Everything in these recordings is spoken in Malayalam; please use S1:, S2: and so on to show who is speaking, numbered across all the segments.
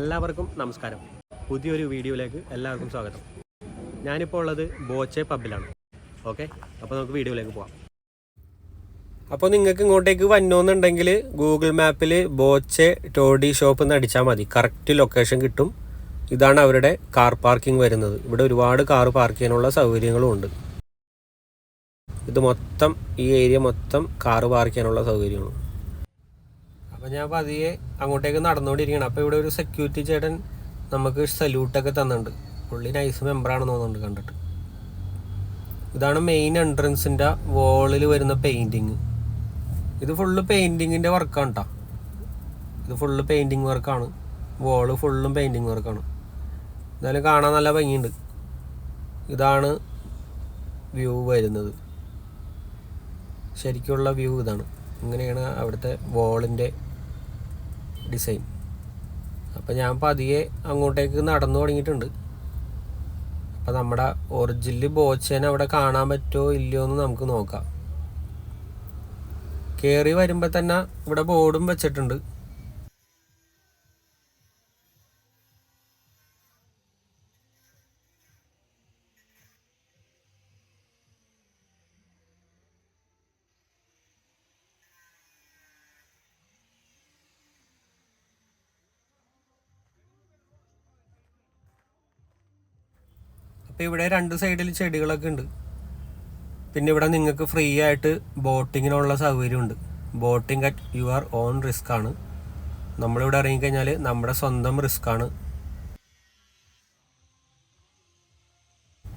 S1: എല്ലാവർക്കും നമസ്കാരം. പുതിയൊരു വീഡിയോയിലേക്ക് എല്ലാവർക്കും സ്വാഗതം. ഞാനിപ്പോൾ ഉള്ളത് ബോച്ചെ പബ്ബിലാണ്. ഓക്കെ, അപ്പോൾ നമുക്ക് വീഡിയോയിലേക്ക് പോകാം. അപ്പോൾ നിങ്ങൾക്ക് ഇങ്ങോട്ടേക്ക് വന്നോന്നുണ്ടെങ്കിൽ ഗൂഗിൾ മാപ്പിൽ ബോച്ചെ ടോഡി ഷോപ്പ് എന്ന് അടിച്ചാൽ മതി, കറക്റ്റ് ലൊക്കേഷൻ കിട്ടും. ഇതാണ് അവരുടെ കാർ പാർക്കിംഗ് വരുന്നത്. ഇവിടെ ഒരുപാട് കാർ പാർക്ക് ചെയ്യാനുള്ള സൗകര്യങ്ങളും ഉണ്ട്. ഇത് മൊത്തം ഈ ഏരിയ മൊത്തം കാർ പാർക്ക് ചെയ്യാനുള്ള സൗകര്യമാണ്. അപ്പോൾ ഞാൻ പതിയെ അങ്ങോട്ടേക്ക് നടന്നുകൊണ്ടിരിക്കുകയാണ്. അപ്പോൾ ഇവിടെ ഒരു സെക്യൂരിറ്റി ചേട്ടൻ നമുക്ക് സല്യൂട്ടൊക്കെ തന്നിട്ടുണ്ട്. പുള്ളി നൈസ് മെമ്പറാണെന്ന് തോന്നുന്നുണ്ട് കണ്ടിട്ട്. ഇതാണ് മെയിൻ എൻട്രൻസിൻ്റെ വോളിൽ വരുന്ന പെയിൻറ്റിങ്. ഇത് ഫുള്ള് പെയിൻറ്റിങ്ങിൻ്റെ വർക്കാണ് കേട്ടോ. ഇത് ഫുള്ള് പെയിൻറ്റിങ് വർക്കാണ്. വോള് ഫുള്ളും പെയിൻറ്റിങ് വർക്കാണ്. എന്തായാലും കാണാൻ നല്ല ഭംഗിയുണ്ട്. ഇതാണ് വ്യൂ വരുന്നത്. ശരിക്കുള്ള വ്യൂ ഇതാണ്. ഇങ്ങനെയാണ് അവിടുത്തെ വോളിൻ്റെ ഡിസൈൻ. അപ്പം ഞാൻ പതിയെ അങ്ങോട്ടേക്ക് നടന്നു തുടങ്ങിയിട്ടുണ്ട്. അപ്പം നമ്മുടെ ഒറിജിനൽ ബോച്ചേനെ അവിടെ കാണാൻ പറ്റുമോ ഇല്ലയോ എന്ന് നമുക്ക് നോക്കാം. കയറി വരുമ്പോൾ തന്നെ ഇവിടെ ബോർഡും വെച്ചിട്ടുണ്ട്. അപ്പോൾ ഇവിടെ രണ്ട് സൈഡിൽ ചെടികളൊക്കെ ഉണ്ട്. പിന്നെ ഇവിടെ നിങ്ങൾക്ക് ഫ്രീ ആയിട്ട് ബോട്ടിങ്ങിനുള്ള സൗകര്യമുണ്ട്. Boating at your own risk ആണ്. നമ്മളിവിടെ ഇറങ്ങിക്കഴിഞ്ഞാൽ നമ്മുടെ സ്വന്തം റിസ്ക് ആണ്.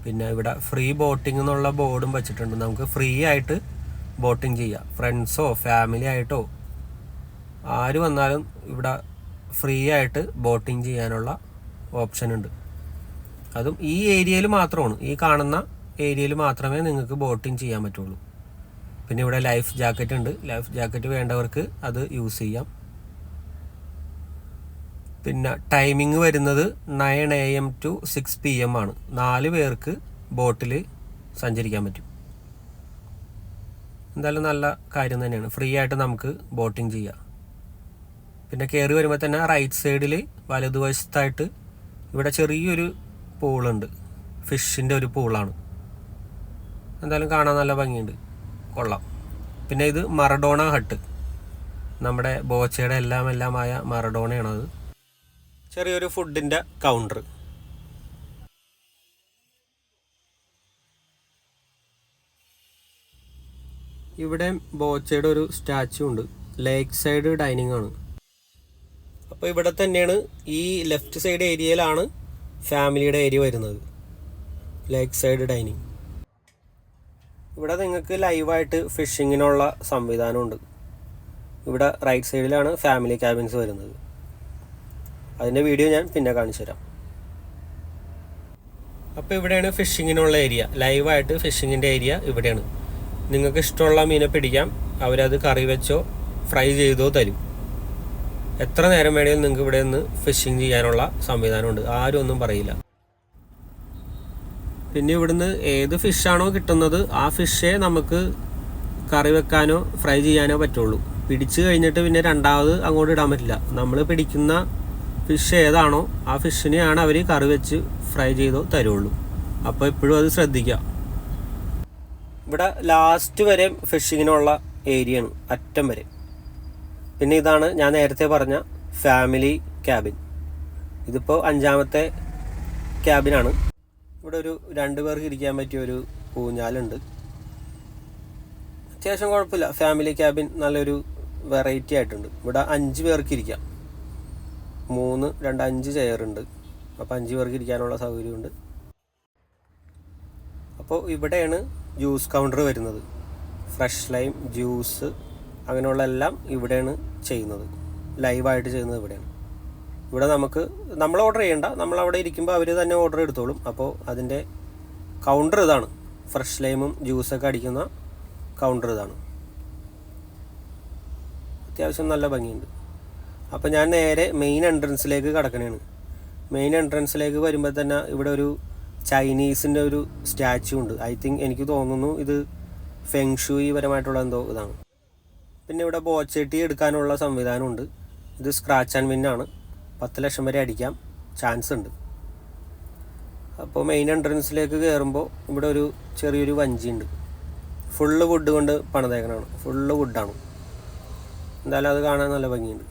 S1: പിന്നെ ഇവിടെ ഫ്രീ ബോട്ടിംഗ് എന്നുള്ള ബോർഡും വെച്ചിട്ടുണ്ട്. നമുക്ക് ഫ്രീ ആയിട്ട് ബോട്ടിങ് ചെയ്യാം. ഫ്രണ്ട്സോ ഫാമിലി ആയിട്ടോ ആര് വന്നാലും ഇവിടെ ഫ്രീ ആയിട്ട് ബോട്ടിങ് ചെയ്യാനുള്ള ഓപ്ഷൻ ഉണ്ട്. അതും ഈ ഏരിയയിൽ മാത്രമാണ്, ഈ കാണുന്ന ഏരിയയിൽ മാത്രമേ നിങ്ങൾക്ക് ബോട്ടിങ് ചെയ്യാൻ പറ്റുള്ളൂ. പിന്നെ ഇവിടെ ലൈഫ് ജാക്കറ്റ് ഉണ്ട്. ലൈഫ് ജാക്കറ്റ് വേണ്ടവർക്ക് അത് യൂസ് ചെയ്യാം. പിന്നെ ടൈമിങ് വരുന്നത് 9 AM to 6 PM ആണ്. 4 പേർക്ക് ബോട്ടിൽ സഞ്ചരിക്കാൻ പറ്റും. എന്തായാലും നല്ല കാര്യം തന്നെയാണ്. ഫ്രീ ആയിട്ട് നമുക്ക് ബോട്ടിങ് ചെയ്യാം. പിന്നെ കയറി വരുമ്പോൾ തന്നെ റൈറ്റ് സൈഡിൽ വലതുവശത്തായിട്ട് ഇവിടെ ചെറിയൊരു പൂളുണ്ട്. ഫിഷിൻ്റെ ഒരു പൂളാണ്. എന്തായാലും കാണാൻ നല്ല ഭംഗിയുണ്ട്, കൊള്ളാം. പിന്നെ ഇത് മറഡോണ ഹട്ട്, നമ്മുടെ ബോച്ചയുടെ എല്ലാമായ മറഡോണയാണത്. ചെറിയൊരു ഫുഡിൻ്റെ കൗണ്ടർ. ഇവിടെ ബോച്ചയുടെ ഒരു സ്റ്റാച്ചു ഉണ്ട്. ലേക്ക് സൈഡ് ഡൈനിങ് ആണ്. അപ്പോൾ ഇവിടെ തന്നെയാണ് ഈ ലെഫ്റ്റ് സൈഡ് ഏരിയയിലാണ് ഫാമിലിയുടെ ഏരിയ വരുന്നത്. ലേക്ക് സൈഡ് ഡൈനിങ്. ഇവിടെ നിങ്ങൾക്ക് ലൈവായിട്ട് ഫിഷിങ്ങിനുള്ള സംവിധാനമുണ്ട്. ഇവിടെ റൈറ്റ് സൈഡിലാണ് ഫാമിലി ക്യാബിൻസ് വരുന്നത്. അതിൻ്റെ വീഡിയോ ഞാൻ പിന്നെ കാണിച്ചു തരാം. അപ്പോൾ ഇവിടെയാണ് ഫിഷിങ്ങിനുള്ള ഏരിയ. ലൈവായിട്ട് ഫിഷിങ്ങിൻ്റെ ഏരിയ ഇവിടെയാണ്. നിങ്ങൾക്ക് ഇഷ്ടമുള്ള മീനെ പിടിക്കാം. അവരത് കറി വെച്ചോ ഫ്രൈ ചെയ്തോ തരും. എത്ര നേരം വേണമെങ്കിലും നിങ്ങൾക്ക് ഇവിടെ നിന്ന് ഫിഷിങ് ചെയ്യാനുള്ള സംവിധാനമുണ്ട്. ആരും ഒന്നും പറയില്ല. പിന്നെ ഇവിടുന്ന് ഏത് ഫിഷാണോ കിട്ടുന്നത് ആ ഫിഷേ നമുക്ക് കറി വെക്കാനോ ഫ്രൈ ചെയ്യാനോ പറ്റുള്ളൂ. പിടിച്ചു കഴിഞ്ഞിട്ട് പിന്നെ രണ്ടാമത് അങ്ങോട്ട് ഇടാൻ പറ്റില്ല. നമ്മൾ പിടിക്കുന്ന ഫിഷ് ഏതാണോ ആ ഫിഷിനെയാണ് അവർ കറി വെച്ച് ഫ്രൈ ചെയ്തോ തരുള്ളൂ. അപ്പോൾ എപ്പോഴും അത് ശ്രദ്ധിക്കുക. ഇവിടെ ലാസ്റ്റ് വരെ ഫിഷിങ്ങിനുള്ള ഏരിയയാണ്, അറ്റം വരെ. പിന്നെ ഇതാണ് ഞാൻ നേരത്തെ പറഞ്ഞ ഫാമിലി ക്യാബിൻ. ഇതിപ്പോൾ 5ാമത്തെ ക്യാബിനാണ്. ഇവിടെ ഒരു 2 പേർക്ക് ഇരിക്കാൻ പറ്റിയ ഒരു ഊഞ്ഞാലുണ്ട്. അത്യാവശ്യം കുഴപ്പമില്ല. ഫാമിലി ക്യാബിൻ നല്ലൊരു വെറൈറ്റി ആയിട്ടുണ്ട്. ഇവിടെ 5 പേർക്ക് ഇരിക്കാം. 3, 2, 5 ചെയറുണ്ട്. അപ്പോൾ 5 പേർക്ക് ഇരിക്കാനുള്ള സൗകര്യമുണ്ട്. അപ്പോൾ ഇവിടെയാണ് ജ്യൂസ് കൗണ്ടർ വരുന്നത്. ഫ്രഷ് ലൈം ജ്യൂസ് അങ്ങനെയുള്ള എല്ലാം ഇവിടെയാണ് ചെയ്യുന്നത്. ലൈവായിട്ട് ചെയ്യുന്നത് ഇവിടെയാണ്. ഇവിടെ നമ്മൾ ഓർഡർ ചെയ്യേണ്ട, നമ്മളവിടെ ഇരിക്കുമ്പോൾ അവർ തന്നെ ഓർഡർ എടുത്തോളും. അപ്പോൾ അതിൻ്റെ കൗണ്ടർ ഇതാണ്. ഫ്രഷ് ലൈമും ജ്യൂസൊക്കെ അടിക്കുന്ന കൗണ്ടർ ഇതാണ്. അത്യാവശ്യം നല്ല ഭംഗിയുണ്ട്. അപ്പോൾ ഞാൻ നേരെ മെയിൻ എൻട്രൻസിലേക്ക് കടക്കണേണ്. മെയിൻ എൻട്രൻസിലേക്ക് വരുമ്പോൾ തന്നെ ഇവിടെ ഒരു ചൈനീസിൻ്റെ ഒരു സ്റ്റാച്ചു ഉണ്ട്. ഐ തിങ്ക് എനിക്ക് തോന്നുന്നു ഇത് ഫെങ്ഷൂയി പരമായിട്ടുള്ള എന്തോ ഇതാണ്. പിന്നെ ഇവിടെ ബോച്ചട്ടി എടുക്കാനുള്ള സംവിധാനമുണ്ട്. ഇത് സ്ക്രാച്ച് ആൻഡ് വിൻ ആണ്. 10 ലക്ഷം വരെ അടിക്കാം ചാൻസ് ഉണ്ട്. അപ്പോൾ മെയിൻ എൻട്രൻസിലേക്ക് കയറുമ്പോൾ ഇവിടെ ഒരു ചെറിയൊരു വഞ്ചിയുണ്ട്. ഫുള്ള് വുഡ് കൊണ്ട് പണിതേക്കണതാണ്, ഫുള്ള് വുഡാണ്. എന്തായാലും അത് കാണാൻ നല്ല ഭംഗിയുണ്ട്.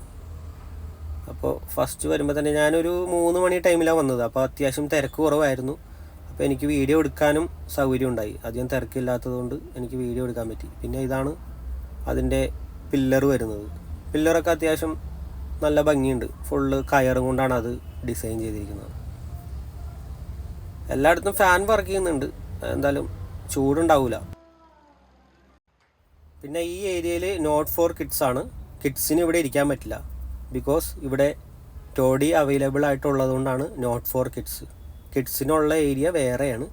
S1: അപ്പോൾ ഫസ്റ്റ് വരുമ്പോൾ തന്നെ ഞാനൊരു 3 മണി ടൈമിലാണ് വന്നത്. അപ്പോൾ അത്യാവശ്യം തിരക്ക് കുറവായിരുന്നു. അപ്പോൾ എനിക്ക് വീഡിയോ എടുക്കാനും സൗകര്യം ഉണ്ടായി. അധികം തിരക്കില്ലാത്തത് കൊണ്ട് എനിക്ക് വീഡിയോ എടുക്കാൻ പറ്റി. പിന്നെ ഇതാണ് അതിൻ്റെ പില്ലർ വരുന്നത്. പില്ലറൊക്കെ അത്യാവശ്യം നല്ല ഭംഗിയുണ്ട്. ഫുള്ള് കയറും കൊണ്ടാണ് അത് ഡിസൈൻ ചെയ്തിരിക്കുന്നത്. എല്ലായിടത്തും ഫാൻ വർക്ക് ചെയ്യുന്നുണ്ട്, എന്തായാലും ചൂടുണ്ടാവില്ല. പിന്നെ ഈ ഏരിയയിൽ നോട്ട് ഫോർ കിഡ്സ് ആണ്. കിഡ്സിന് ഇവിടെ ഇരിക്കാൻ പറ്റില്ല. ബിക്കോസ് ഇവിടെ ടോഡി അവൈലബിൾ ആയിട്ടുള്ളത് കൊണ്ടാണ് നോട്ട് ഫോർ കിഡ്സ്. കിഡ്സിനുള്ള ഏരിയ വേറെയാണ്.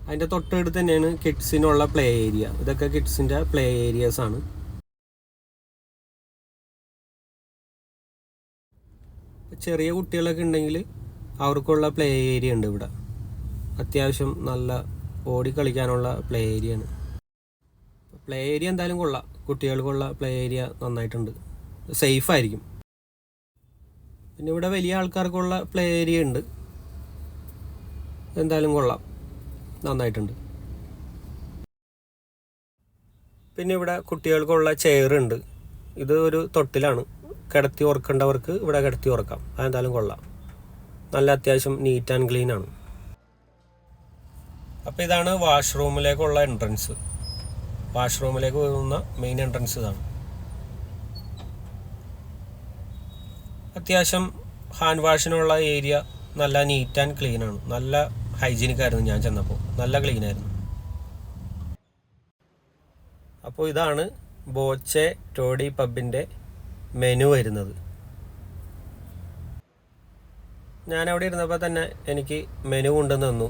S1: അതിൻ്റെ തൊട്ടടുത്ത് തന്നെയാണ് കിഡ്സിനുള്ള പ്ലേ ഏരിയ. ഇതൊക്കെ കിഡ്സിൻ്റെ പ്ലേ ഏരിയാസ് ആണ്. ചെറിയ കുട്ടികളൊക്കെ ഉണ്ടെങ്കിൽ അവർക്കുള്ള പ്ലേ ഏരിയ ഉണ്ട് ഇവിടെ. അത്യാവശ്യം നല്ല ഓടി കളിക്കാനുള്ള പ്ലേ ഏരിയ ആണ്. പ്ലേ ഏരിയ എന്തായാലും കൊള്ളാം. കുട്ടികൾക്കുള്ള പ്ലേ ഏരിയ നന്നായിട്ടുണ്ട്, സേഫായിരിക്കും. പിന്നെ ഇവിടെ വലിയ ആൾക്കാർക്കുള്ള പ്ലേ ഏരിയ ഉണ്ട്, എന്തായാലും കൊള്ളാം, നന്നായിട്ടുണ്ട്. പിന്നെ ഇവിടെ കുട്ടികൾക്കുള്ള ചെയറുണ്ട്. ഇത് ഒരു തൊട്ടിലാണ്. കിടത്തി ഉറക്കേണ്ടവർക്ക് ഇവിടെ കിടത്തി ഉറക്കാം. അതെന്തായാലും കൊള്ളാം, നല്ല അത്യാവശ്യം നീറ്റ് ആൻഡ് ക്ലീൻ ആണ്. അപ്പോൾ ഇതാണ് വാഷ്റൂമിലേക്കുള്ള എൻട്രൻസ്. വാഷ്റൂമിലേക്ക് പോകുന്ന മെയിൻ എൻട്രൻസ് ഇതാണ്. അത്യാവശ്യം ഹാൻഡ് വാഷിനുള്ള ഏരിയ നല്ല നീറ്റ് ആൻഡ് ക്ലീൻ ആണ്. നല്ല ഹൈജീനിക് ആയിരുന്നു. ഞാൻ ചെന്നപ്പോൾ നല്ല ക്ലീൻ ആയിരുന്നു. അപ്പോൾ ഇതാണ് ബോച്ചെ ടോഡി പബ്ബിൻ്റെ മെനു വരുന്നത്. ഞാനവിടെ ഇരുന്നപ്പോൾ തന്നെ എനിക്ക് മെനു കൊണ്ടുവന്ന് തന്നു.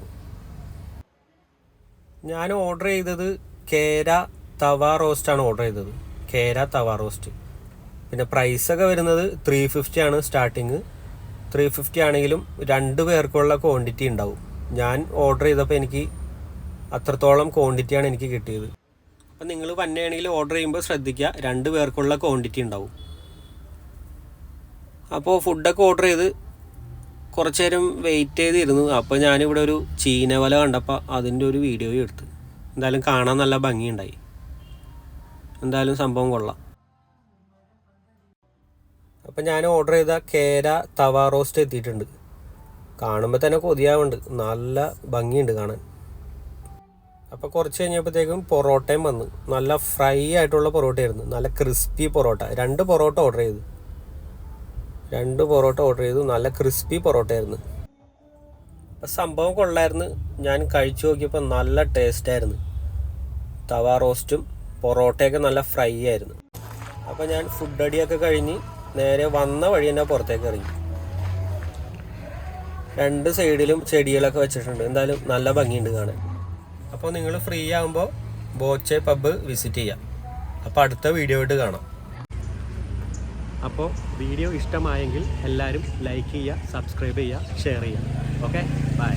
S1: ഞാൻ ഓർഡർ ചെയ്തത് കേര തവ റോസ്റ്റാണ് ഓർഡർ ചെയ്തത്. കേര തവ റോസ്റ്റ്. പിന്നെ പ്രൈസൊക്കെ വരുന്നത് 350 ആണ് സ്റ്റാർട്ടിങ്. 350 ആണെങ്കിലും 2 പേർക്കുള്ള ക്വാണ്ടിറ്റി ഉണ്ടാവും. ഞാൻ ഓർഡർ ചെയ്തപ്പോൾ എനിക്ക് അത്രത്തോളം ക്വാണ്ടിറ്റിയാണ് എനിക്ക് കിട്ടിയത്. അപ്പം നിങ്ങൾ വന്നെയാണെങ്കിൽ ഓർഡർ ചെയ്യുമ്പോൾ ശ്രദ്ധിക്കുക, 2 പേർക്കുള്ള ക്വാണ്ടിറ്റി ഉണ്ടാവും. അപ്പോൾ ഫുഡൊക്കെ ഓർഡർ ചെയ്ത് കുറച്ച് നേരം വെയിറ്റ് ചെയ്തിരുന്നു. അപ്പോൾ ഞാനിവിടെ ഒരു ചീനവല കണ്ടപ്പോൾ അതിൻ്റെ ഒരു വീഡിയോയും എടുത്ത്. എന്തായാലും കാണാൻ നല്ല ഭംഗിയുണ്ടായി. എന്തായാലും സംഭവം കൊള്ളാം. അപ്പം ഞാൻ ഓർഡർ ചെയ്ത കേര തവ റോസ്റ്റ് എത്തിയിട്ടുണ്ട്. കാണുമ്പോൾ തന്നെ കൊതിയാവുന്നുണ്ട്, നല്ല ഭംഗിയുണ്ട് കാണാൻ. അപ്പോൾ കുറച്ച് കഴിഞ്ഞപ്പോഴത്തേക്കും പൊറോട്ടയും വന്ന്. നല്ല ഫ്രൈ ആയിട്ടുള്ള പൊറോട്ടയായിരുന്നു, നല്ല ക്രിസ്പി പൊറോട്ട. 2 പൊറോട്ട ഓർഡർ ചെയ്തു. നല്ല ക്രിസ്പി പൊറോട്ടയായിരുന്നു. അപ്പം സംഭവം കൊള്ളായിരുന്നു. ഞാൻ കഴിച്ചു നോക്കിയപ്പോൾ നല്ല ടേസ്റ്റായിരുന്നു. തവ റോസ്റ്റും പൊറോട്ടയൊക്കെ നല്ല ഫ്രൈ ആയിരുന്നു. അപ്പോൾ ഞാൻ ഫുഡ് അടിയൊക്കെ കഴിഞ്ഞ് നേരെ വന്ന വഴി തന്നെ പുറത്തേക്ക് ഇറങ്ങി. 2 സൈഡിലും ചെടികളൊക്കെ വെച്ചിട്ടുണ്ട്. എന്തായാലും നല്ല ഭംഗിയുണ്ട് കാണാൻ. അപ്പോൾ നിങ്ങൾ ഫ്രീ ആകുമ്പോൾ ബോച്ചെ പബ്ബ് വിസിറ്റ് ചെയ്യാം. അപ്പോൾ അടുത്ത വീഡിയോ ആയിട്ട് കാണാം. അപ്പോൾ വീഡിയോ ഇഷ്ടമായെങ്കിൽ എല്ലാവരും ലൈക്ക് ചെയ്യുക, സബ്സ്ക്രൈബ് ചെയ്യുക, ഷെയർ ചെയ്യുക. Okay, by.